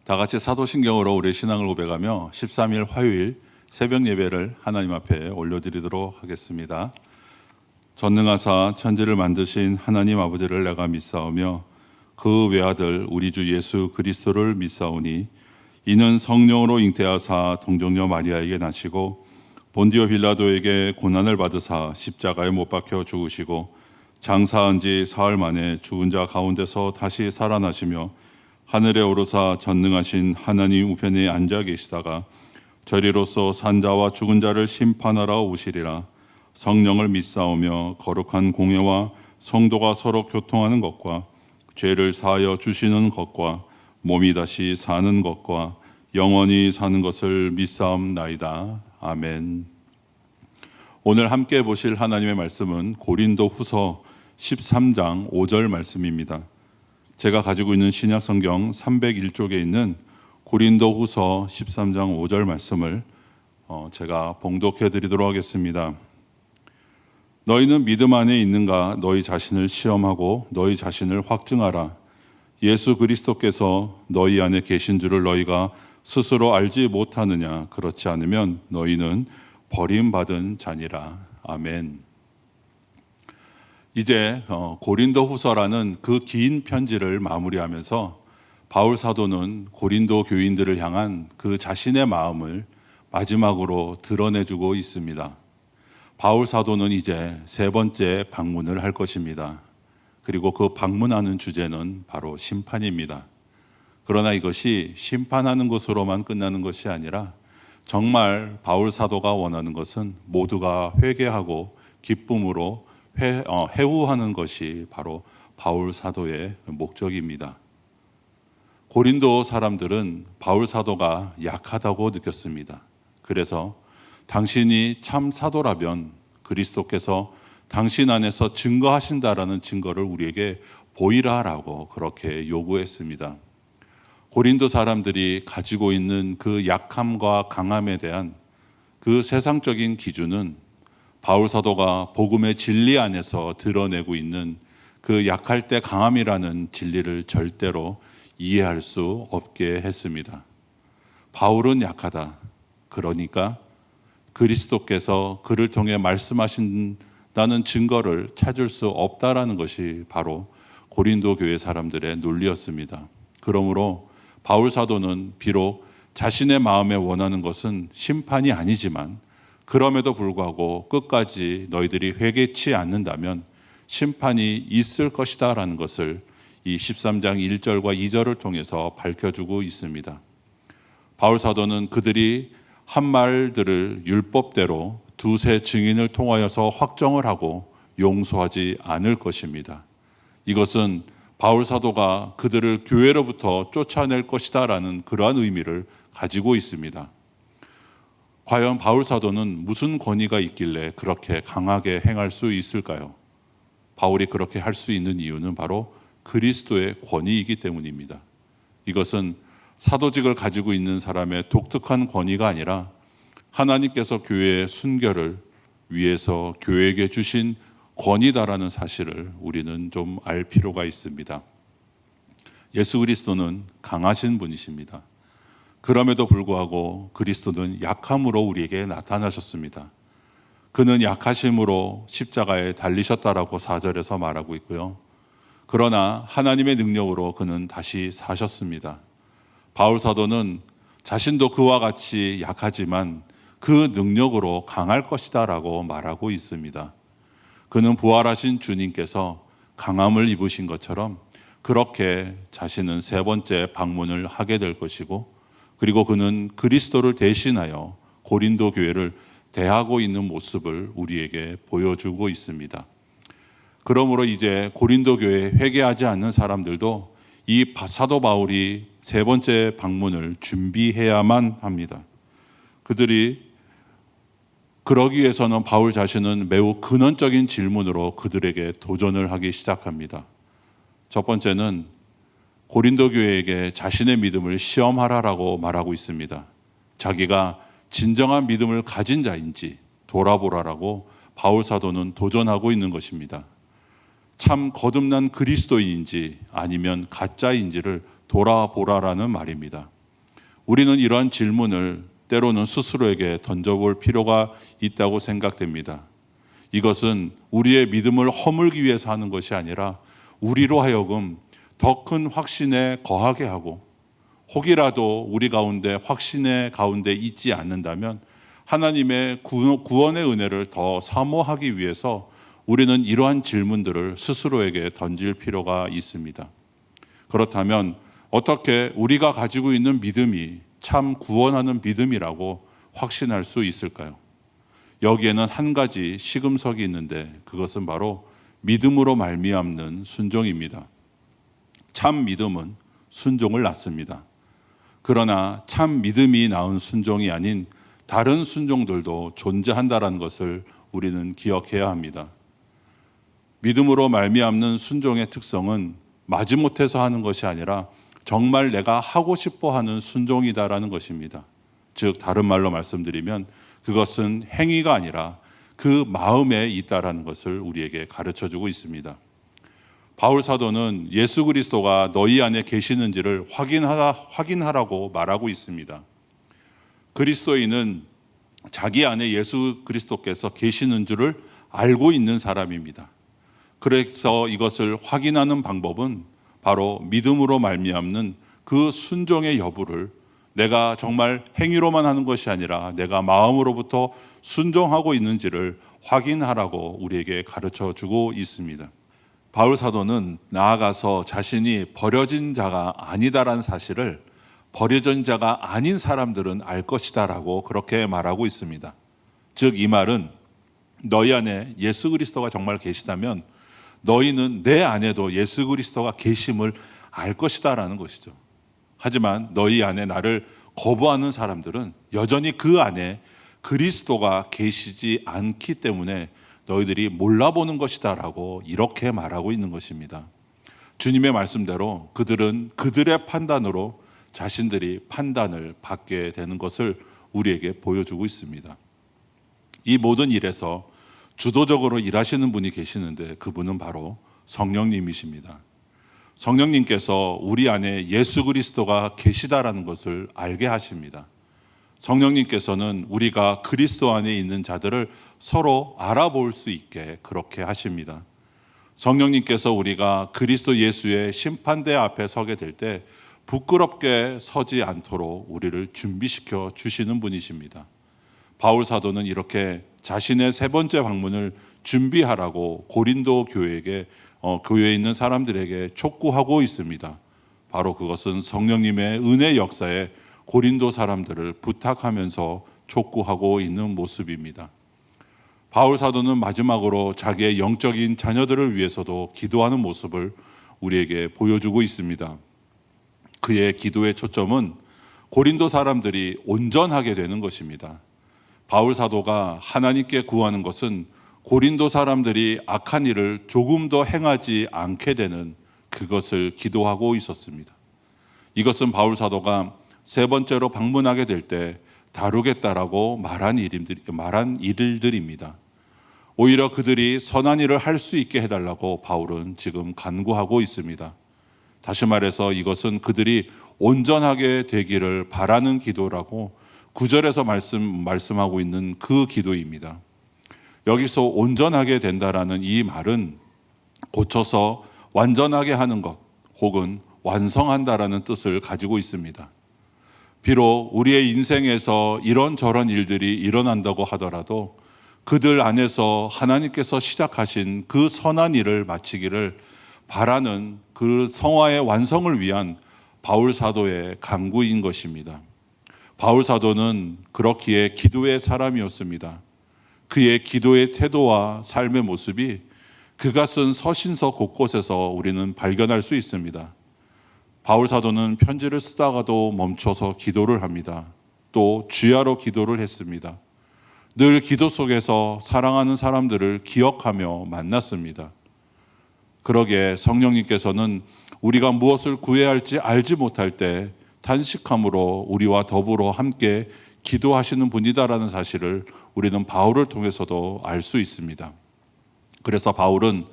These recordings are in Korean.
다 같이 사도신경으로 우리의 신앙을 고백하며 13일 화요일 새벽 예배를 하나님 앞에 올려드리도록 하겠습니다. 전능하사 천지를 만드신 하나님 아버지를 내가 믿사오며 그 외아들 우리 주 예수 그리스도를 믿사오니 이는 성령으로 잉태하사 동정녀 마리아에게 나시고 본디오 빌라도에게 고난을 받으사 십자가에 못 박혀 죽으시고 장사한 지 사흘 만에 죽은 자 가운데서 다시 살아나시며 하늘에 오르사 전능하신 하나님 우편에 앉아 계시다가 저리로서 산자와 죽은 자를 심판하러 오시리라. 성령을 믿사오며 거룩한 공예와 성도가 서로 교통하는 것과 죄를 사하여 주시는 것과 몸이 다시 사는 것과 영원히 사는 것을 믿사옵나이다. 아멘. 오늘 함께 보실 하나님의 말씀은 고린도후서 13장 5절 말씀입니다. 제가 가지고 있는 신약 성경 301쪽에 있는 고린도후서 13장 5절 말씀을 제가 봉독해 드리도록 하겠습니다. 너희는 믿음 안에 있는가? 너희 자신을 시험하고 너희 자신을 확증하라. 예수 그리스도께서 너희 안에 계신 줄을 너희가 스스로 알지 못하느냐? 그렇지 않으면 너희는 버림받은 자니라. 아멘. 이제 고린도후서라는 그 긴 편지를 마무리하면서 바울 사도는 고린도 교인들을 향한 그 자신의 마음을 마지막으로 드러내주고 있습니다. 바울 사도는 이제 세 번째 방문을 할 것입니다. 그리고 그 방문하는 주제는 바로 심판입니다. 그러나 이것이 심판하는 것으로만 끝나는 것이 아니라 정말 바울 사도가 원하는 것은 모두가 회개하고 기쁨으로 회우하는 것이 바로 바울 사도의 목적입니다. 고린도 사람들은 바울 사도가 약하다고 느꼈습니다. 그래서 당신이 참 사도라면 그리스도께서 당신 안에서 증거하신다라는 증거를 우리에게 보이라라고 그렇게 요구했습니다. 고린도 사람들이 가지고 있는 그 약함과 강함에 대한 그 세상적인 기준은 바울 사도가 복음의 진리 안에서 드러내고 있는 그 약할 때 강함이라는 진리를 절대로 이해할 수 없게 했습니다. 바울은 약하다. 그러니까 그리스도께서 그를 통해 말씀하신다는 증거를 찾을 수 없다라는 것이 바로 고린도 교회 사람들의 논리였습니다. 그러므로 바울 사도는 비록 자신의 마음에 원하는 것은 심판이 아니지만 그럼에도 불구하고 끝까지 너희들이 회개치 않는다면 심판이 있을 것이다 라는 것을 이 13장 1절과 2절을 통해서 밝혀주고 있습니다. 바울 사도는 그들이 한 말들을 율법대로 두세 증인을 통하여서 확정을 하고 용서하지 않을 것입니다. 이것은 바울 사도가 그들을 교회로부터 쫓아낼 것이다 라는 그러한 의미를 가지고 있습니다. 과연 바울 사도는 무슨 권위가 있길래 그렇게 강하게 행할 수 있을까요? 바울이 그렇게 할 수 있는 이유는 바로 그리스도의 권위이기 때문입니다. 이것은 사도직을 가지고 있는 사람의 독특한 권위가 아니라 하나님께서 교회의 순결을 위해서 교회에게 주신 권위다라는 사실을 우리는 좀 알 필요가 있습니다. 예수 그리스도는 강하신 분이십니다. 그럼에도 불구하고 그리스도는 약함으로 우리에게 나타나셨습니다. 그는 약하심으로 십자가에 달리셨다라고 4절에서 말하고 있고요. 그러나 하나님의 능력으로 그는 다시 사셨습니다. 바울 사도는 자신도 그와 같이 약하지만 그 능력으로 강할 것이다 라고 말하고 있습니다. 그는 부활하신 주님께서 강함을 입으신 것처럼 그렇게 자신은 세 번째 방문을 하게 될 것이고 그리고 그는 그리스도를 대신하여 고린도 교회를 대하고 있는 모습을 우리에게 보여주고 있습니다. 그러므로 이제 고린도 교회에 회개하지 않는 사람들도 이 사도 바울이 세 번째 방문을 준비해야만 합니다. 그들이 그러기 위해서는 바울 자신은 매우 근원적인 질문으로 그들에게 도전을 하기 시작합니다. 첫 번째는 고린도 교회에게 자신의 믿음을 시험하라라고 말하고 있습니다. 자기가 진정한 믿음을 가진 자인지 돌아보라라고 바울 사도는 도전하고 있는 것입니다. 참 거듭난 그리스도인인지 아니면 가짜인지를 돌아보라라는 말입니다. 우리는 이러한 질문을 때로는 스스로에게 던져볼 필요가 있다고 생각됩니다. 이것은 우리의 믿음을 허물기 위해서 하는 것이 아니라 우리로 하여금 더 큰 확신에 거하게 하고, 혹이라도 우리 가운데 확신의 가운데 있지 않는다면 하나님의 구원의 은혜를 더 사모하기 위해서 우리는 이러한 질문들을 스스로에게 던질 필요가 있습니다. 그렇다면 어떻게 우리가 가지고 있는 믿음이 참 구원하는 믿음이라고 확신할 수 있을까요? 여기에는 한 가지 시금석이 있는데 그것은 바로 믿음으로 말미암는 순종입니다. 참 믿음은 순종을 낳습니다. 그러나 참 믿음이 낳은 순종이 아닌 다른 순종들도 존재한다는 것을 우리는 기억해야 합니다. 믿음으로 말미암는 순종의 특성은 마지못해서 하는 것이 아니라 정말 내가 하고 싶어 하는 순종이다라는 것입니다. 즉 다른 말로 말씀드리면 그것은 행위가 아니라 그 마음에 있다라는 것을 우리에게 가르쳐주고 있습니다. 바울 사도는 예수 그리스도가 너희 안에 계시는지를 확인하라고 말하고 있습니다. 그리스도인은 자기 안에 예수 그리스도께서 계시는 줄을 알고 있는 사람입니다. 그래서 이것을 확인하는 방법은 바로 믿음으로 말미암는 그 순종의 여부를 내가 정말 행위로만 하는 것이 아니라 내가 마음으로부터 순종하고 있는지를 확인하라고 우리에게 가르쳐 주고 있습니다. 바울 사도는 나아가서 자신이 버려진 자가 아니다라는 사실을 버려진 자가 아닌 사람들은 알 것이다라고 그렇게 말하고 있습니다. 즉 이 말은 너희 안에 예수 그리스도가 정말 계시다면 너희는 내 안에도 예수 그리스도가 계심을 알 것이다라는 것이죠. 하지만 너희 안에 나를 거부하는 사람들은 여전히 그 안에 그리스도가 계시지 않기 때문에 너희들이 몰라보는 것이다라고 이렇게 말하고 있는 것입니다. 주님의 말씀대로 그들은 그들의 판단으로 자신들이 판단을 받게 되는 것을 우리에게 보여주고 있습니다. 이 모든 일에서 주도적으로 일하시는 분이 계시는데 그분은 바로 성령님이십니다. 성령님께서 우리 안에 예수 그리스도가 계시다라는 것을 알게 하십니다. 성령님께서는 우리가 그리스도 안에 있는 자들을 서로 알아볼 수 있게 그렇게 하십니다. 성령님께서 우리가 그리스도 예수의 심판대 앞에 서게 될 때 부끄럽게 서지 않도록 우리를 준비시켜 주시는 분이십니다. 바울 사도는 이렇게 자신의 세 번째 방문을 준비하라고 고린도 교회에 있는 사람들에게 촉구하고 있습니다. 바로 그것은 성령님의 은혜 역사에 고린도 사람들을 부탁하면서 촉구하고 있는 모습입니다. 바울 사도는 마지막으로 자기의 영적인 자녀들을 위해서도 기도하는 모습을 우리에게 보여주고 있습니다. 그의 기도의 초점은 고린도 사람들이 온전하게 되는 것입니다. 바울 사도가 하나님께 구하는 것은 고린도 사람들이 악한 일을 조금 더 행하지 않게 되는 그것을 기도하고 있었습니다. 이것은 바울 사도가 세 번째로 방문하게 될 때 다루겠다라고 말한 일들입니다. 오히려 그들이 선한 일을 할 수 있게 해달라고 바울은 지금 간구하고 있습니다. 다시 말해서 이것은 그들이 온전하게 되기를 바라는 기도라고 9절에서 말씀하고 있는 그 기도입니다. 여기서 온전하게 된다라는 이 말은 고쳐서 완전하게 하는 것 혹은 완성한다라는 뜻을 가지고 있습니다. 비록 우리의 인생에서 이런저런 일들이 일어난다고 하더라도 그들 안에서 하나님께서 시작하신 그 선한 일을 마치기를 바라는 그 성화의 완성을 위한 바울 사도의 간구인 것입니다. 바울 사도는 그렇기에 기도의 사람이었습니다. 그의 기도의 태도와 삶의 모습이 그가 쓴 서신서 곳곳에서 우리는 발견할 수 있습니다. 바울 사도는 편지를 쓰다가도 멈춰서 기도를 합니다. 또 주야로 기도를 했습니다. 늘 기도 속에서 사랑하는 사람들을 기억하며 만났습니다. 그러기에 성령님께서는 우리가 무엇을 구해야 할지 알지 못할 때 탄식함으로 우리와 더불어 함께 기도하시는 분이다라는 사실을 우리는 바울을 통해서도 알 수 있습니다. 그래서 바울은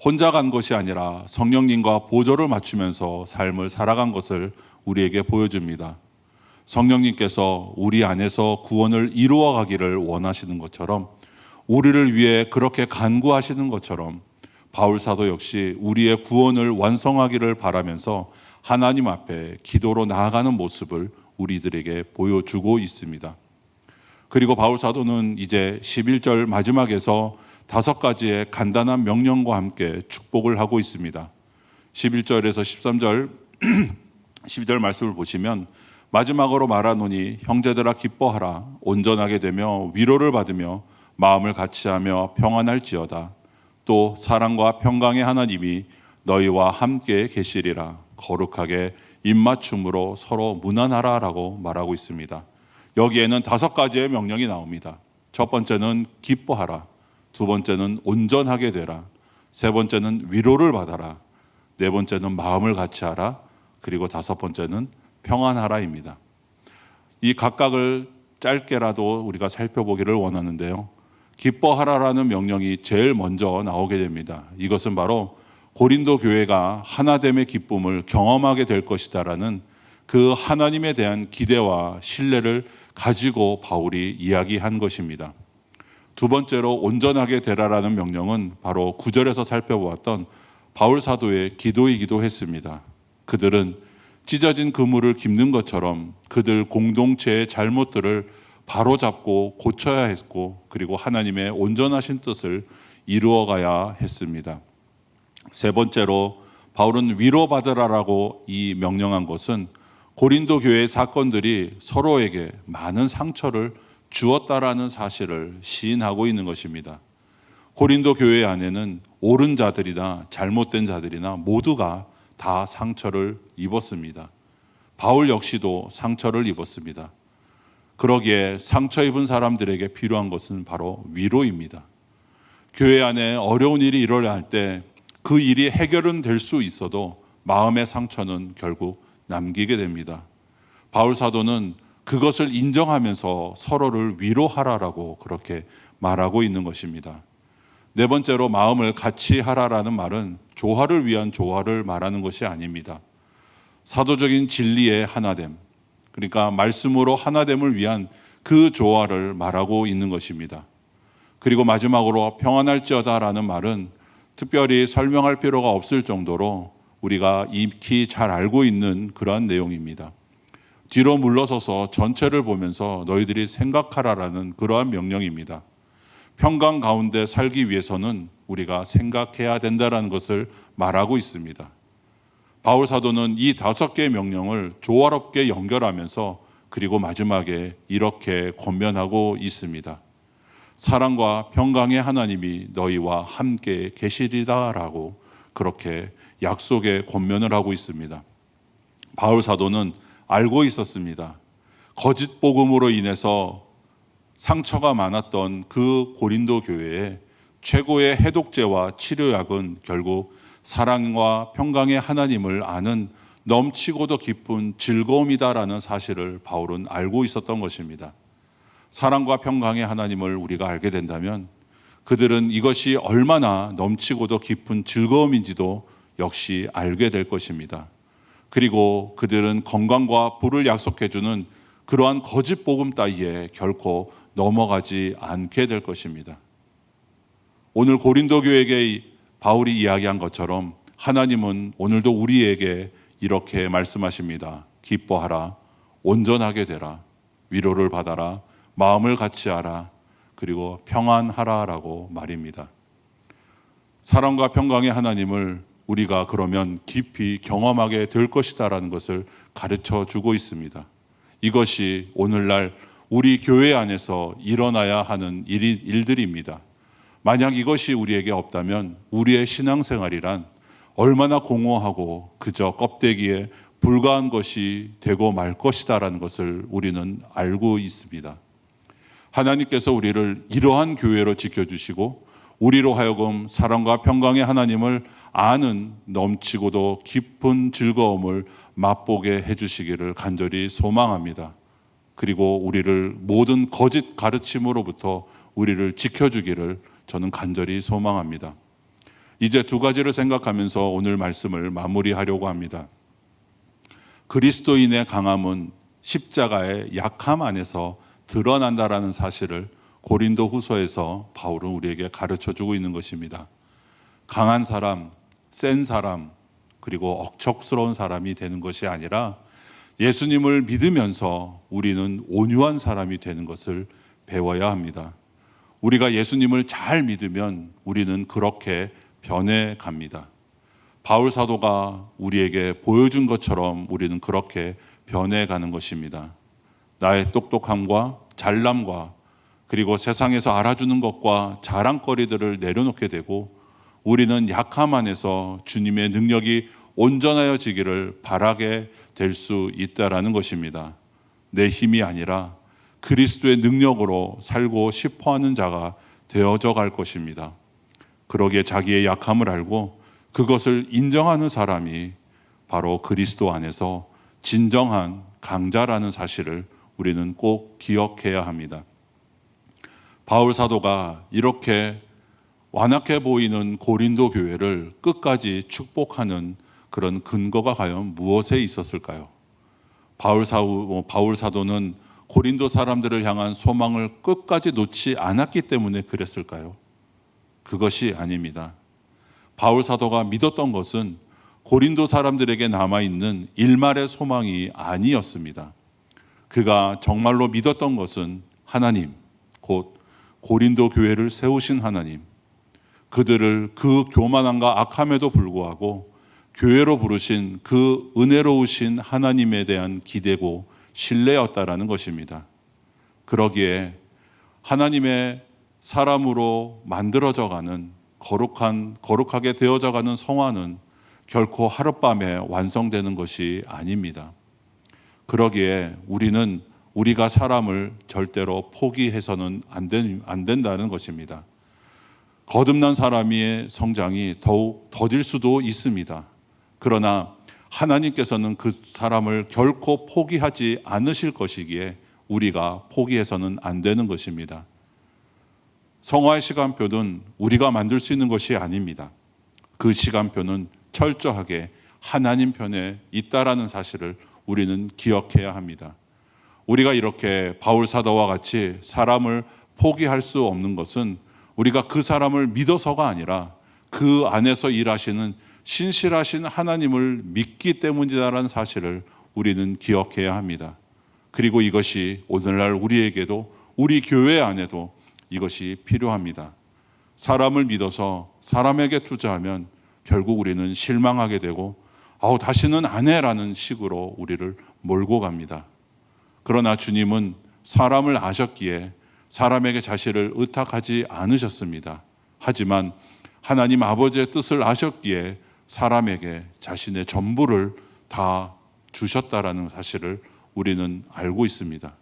혼자 간 것이 아니라 성령님과 보조를 맞추면서 삶을 살아간 것을 우리에게 보여줍니다. 성령님께서 우리 안에서 구원을 이루어 가기를 원하시는 것처럼, 우리를 위해 그렇게 간구하시는 것처럼 바울 사도 역시 우리의 구원을 완성하기를 바라면서 하나님 앞에 기도로 나아가는 모습을 우리들에게 보여주고 있습니다. 그리고 바울 사도는 이제 11절 마지막에서 5가지의 간단한 명령과 함께 축복을 하고 있습니다. 11절에서 13절 12절 말씀을 보시면, 마지막으로 말하노니 형제들아 기뻐하라. 온전하게 되며 위로를 받으며 마음을 같이하며 평안할지어다. 또 사랑과 평강의 하나님이 너희와 함께 계시리라. 거룩하게 입맞춤으로 서로 무난하라 라고 말하고 있습니다. 여기에는 5가지의 명령이 나옵니다. 첫 번째는 기뻐하라. 두 번째는 온전하게 되라. 세 번째는 위로를 받아라. 네 번째는 마음을 같이하라. 그리고 5번째는 평안하라입니다. 이 각각을 짧게라도 우리가 살펴보기를 원하는데요. 기뻐하라라는 명령이 제일 먼저 나오게 됩니다. 이것은 바로 고린도 교회가 하나됨의 기쁨을 경험하게 될 것이다라는 그 하나님에 대한 기대와 신뢰를 가지고 바울이 이야기한 것입니다. 두 번째로 온전하게 되라라는 명령은 바로 9절에서 살펴보았던 바울 사도의 기도이기도 했습니다. 그들은 찢어진 그물을 깁는 것처럼 그들 공동체의 잘못들을 바로잡고 고쳐야 했고, 그리고 하나님의 온전하신 뜻을 이루어가야 했습니다. 세 번째로 바울은 위로받으라라고 이 명령한 것은 고린도 교회의 사건들이 서로에게 많은 상처를 주었다라는 사실을 시인하고 있는 것입니다. 고린도 교회 안에는 옳은 자들이나 잘못된 자들이나 모두가 다 상처를 입었습니다. 바울 역시도 상처를 입었습니다. 그러기에 상처 입은 사람들에게 필요한 것은 바로 위로입니다. 교회 안에 어려운 일이 일어날 때 그 일이 해결은 될 수 있어도 마음의 상처는 결국 남기게 됩니다. 바울 사도는 그것을 인정하면서 서로를 위로하라라고 그렇게 말하고 있는 것입니다. 네 번째로 마음을 같이 하라라는 말은 조화를 위한 조화를 말하는 것이 아닙니다. 사도적인 진리의 하나됨, 그러니까 말씀으로 하나됨을 위한 그 조화를 말하고 있는 것입니다. 그리고 마지막으로 평안할지어다라는 말은 특별히 설명할 필요가 없을 정도로 우리가 익히 잘 알고 있는 그러한 내용입니다. 뒤로 물러서서 전체를 보면서 너희들이 생각하라라는 그러한 명령입니다. 평강 가운데 살기 위해서는 우리가 생각해야 된다는 것을 말하고 있습니다. 바울 사도는 이 5개의 명령을 조화롭게 연결하면서 그리고 마지막에 이렇게 권면하고 있습니다. 사랑과 평강의 하나님이 너희와 함께 계시리다라고 그렇게 약속의 권면을 하고 있습니다. 바울 사도는 알고 있었습니다. 거짓 복음으로 인해서 상처가 많았던 그 고린도 교회에 최고의 해독제와 치료약은 결국 사랑과 평강의 하나님을 아는 넘치고도 깊은 즐거움이다라는 사실을 바울은 알고 있었던 것입니다. 사랑과 평강의 하나님을 우리가 알게 된다면 그들은 이것이 얼마나 넘치고도 깊은 즐거움인지도 역시 알게 될 것입니다. 그리고 그들은 건강과 부를 약속해주는 그러한 거짓 복음 따위에 결코 넘어가지 않게 될 것입니다. 오늘 고린도 교회에게 바울이 이야기한 것처럼 하나님은 오늘도 우리에게 이렇게 말씀하십니다. 기뻐하라, 온전하게 되라, 위로를 받아라, 마음을 같이하라, 그리고 평안하라라고 말입니다. 사랑과 평강의 하나님을 우리가 그러면 깊이 경험하게 될 것이다라는 것을 가르쳐 주고 있습니다. 이것이 오늘날 우리 교회 안에서 일어나야 하는 일들입니다. 만약 이것이 우리에게 없다면 우리의 신앙생활이란 얼마나 공허하고 그저 껍데기에 불과한 것이 되고 말 것이다라는 것을 우리는 알고 있습니다. 하나님께서 우리를 이러한 교회로 지켜주시고 우리로 하여금 사랑과 평강의 하나님을 아는 넘치고도 깊은 즐거움을 맛보게 해주시기를 간절히 소망합니다. 그리고 우리를 모든 거짓 가르침으로부터 우리를 지켜주기를 저는 간절히 소망합니다. 이제 2가지를 생각하면서 오늘 말씀을 마무리하려고 합니다. 그리스도인의 강함은 십자가의 약함 안에서 드러난다라는 사실을 고린도 후서에서 바울은 우리에게 가르쳐주고 있는 것입니다. 강한 사람, 센 사람, 그리고 억척스러운 사람이 되는 것이 아니라 예수님을 믿으면서 우리는 온유한 사람이 되는 것을 배워야 합니다. 우리가 예수님을 잘 믿으면 우리는 그렇게 변해 갑니다. 바울 사도가 우리에게 보여준 것처럼 우리는 그렇게 변해 가는 것입니다. 나의 똑똑함과 잘남과 그리고 세상에서 알아주는 것과 자랑거리들을 내려놓게 되고 우리는 약함 안에서 주님의 능력이 온전하여지기를 바라게 될 수 있다라는 것입니다. 내 힘이 아니라 그리스도의 능력으로 살고 싶어하는 자가 되어져 갈 것입니다. 그러기에 자기의 약함을 알고 그것을 인정하는 사람이 바로 그리스도 안에서 진정한 강자라는 사실을 우리는 꼭 기억해야 합니다. 바울 사도가 이렇게 완악해 보이는 고린도 교회를 끝까지 축복하는 그런 근거가 과연 무엇에 있었을까요? 바울 사도는 고린도 사람들을 향한 소망을 끝까지 놓지 않았기 때문에 그랬을까요? 그것이 아닙니다. 바울 사도가 믿었던 것은 고린도 사람들에게 남아있는 일말의 소망이 아니었습니다. 그가 정말로 믿었던 것은 하나님, 곧 고린도 교회를 세우신 하나님, 그들을 그 교만함과 악함에도 불구하고 교회로 부르신 그 은혜로우신 하나님에 대한 기대고 신뢰였다라는 것입니다. 그러기에 하나님의 사람으로 만들어져가는 거룩하게 되어져가는 성화는 결코 하룻밤에 완성되는 것이 아닙니다. 그러기에 우리는 우리가 사람을 절대로 포기해서는 안 된다는 것입니다. 거듭난 사람의 성장이 더욱 더딜 수도 있습니다. 그러나 하나님께서는 그 사람을 결코 포기하지 않으실 것이기에 우리가 포기해서는 안 되는 것입니다. 성화의 시간표는 우리가 만들 수 있는 것이 아닙니다. 그 시간표는 철저하게 하나님 편에 있다라는 사실을 우리는 기억해야 합니다. 우리가 이렇게 바울 사도와 같이 사람을 포기할 수 없는 것은 우리가 그 사람을 믿어서가 아니라 그 안에서 일하시는 신실하신 하나님을 믿기 때문이다라는 사실을 우리는 기억해야 합니다. 그리고 이것이 오늘날 우리에게도 우리 교회 안에도 이것이 필요합니다. 사람을 믿어서 사람에게 투자하면 결국 우리는 실망하게 되고 다시는 안 해라는 식으로 우리를 몰고 갑니다. 그러나 주님은 사람을 아셨기에 사람에게 자신을 의탁하지 않으셨습니다. 하지만 하나님 아버지의 뜻을 아셨기에 사람에게 자신의 전부를 다 주셨다라는 사실을 우리는 알고 있습니다.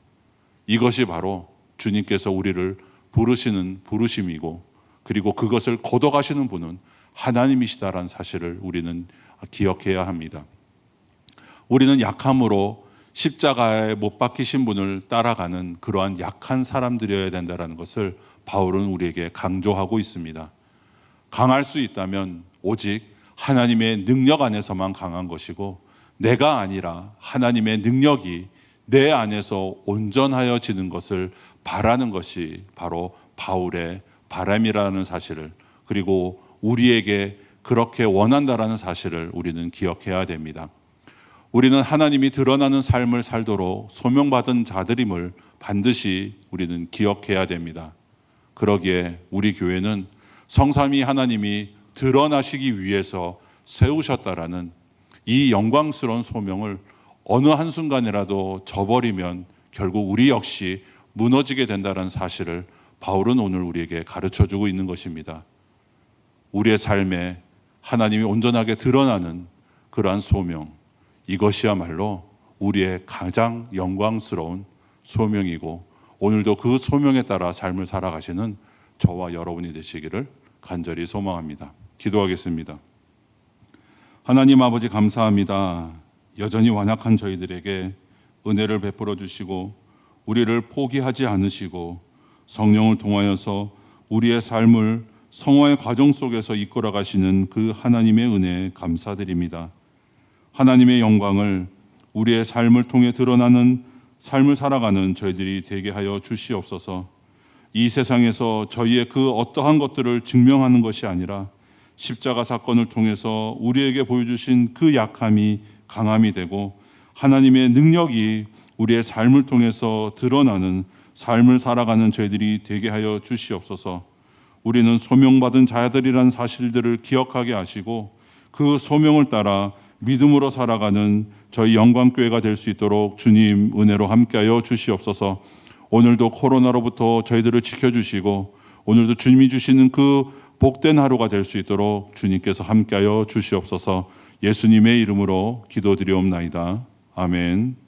이것이 바로 주님께서 우리를 부르시는 부르심이고 그리고 그것을 거둬가시는 분은 하나님이시다라는 사실을 우리는 기억해야 합니다. 우리는 약함으로 십자가에 못 박히신 분을 따라가는 그러한 약한 사람들이어야 된다는 것을 바울은 우리에게 강조하고 있습니다. 강할 수 있다면 오직 하나님의 능력 안에서만 강한 것이고 내가 아니라 하나님의 능력이 내 안에서 온전하여지는 것을 바라는 것이 바로 바울의 바람이라는 사실을 그리고 우리에게 그렇게 원한다라는 사실을 우리는 기억해야 됩니다. 우리는 하나님이 드러나는 삶을 살도록 소명받은 자들임을 반드시 우리는 기억해야 됩니다. 그러기에 우리 교회는 성삼위 하나님이 드러나시기 위해서 세우셨다라는 이 영광스러운 소명을 어느 한순간이라도 저버리면 결국 우리 역시 무너지게 된다는 사실을 바울은 오늘 우리에게 가르쳐주고 있는 것입니다. 우리의 삶에 하나님이 온전하게 드러나는 그러한 소명, 이것이야말로 우리의 가장 영광스러운 소명이고 오늘도 그 소명에 따라 삶을 살아가시는 저와 여러분이 되시기를 간절히 소망합니다. 기도하겠습니다. 하나님 아버지 감사합니다. 여전히 완악한 저희들에게 은혜를 베풀어 주시고 우리를 포기하지 않으시고 성령을 통하여서 우리의 삶을 성화의 과정 속에서 이끌어 가시는 그 하나님의 은혜에 감사드립니다. 하나님의 영광을 우리의 삶을 통해 드러나는 삶을 살아가는 저희들이 되게 하여 주시옵소서. 이 세상에서 저희의 그 어떠한 것들을 증명하는 것이 아니라 십자가 사건을 통해서 우리에게 보여주신 그 약함이 강함이 되고 하나님의 능력이 우리의 삶을 통해서 드러나는 삶을 살아가는 저희들이 되게 하여 주시옵소서. 우리는 소명받은 자들이라는 사실들을 기억하게 하시고 그 소명을 따라 믿음으로 살아가는 저희 영광교회가 될 수 있도록 주님 은혜로 함께하여 주시옵소서. 오늘도 코로나로부터 저희들을 지켜주시고 오늘도 주님이 주시는 그 복된 하루가 될 수 있도록 주님께서 함께하여 주시옵소서. 예수님의 이름으로 기도드리옵나이다. 아멘.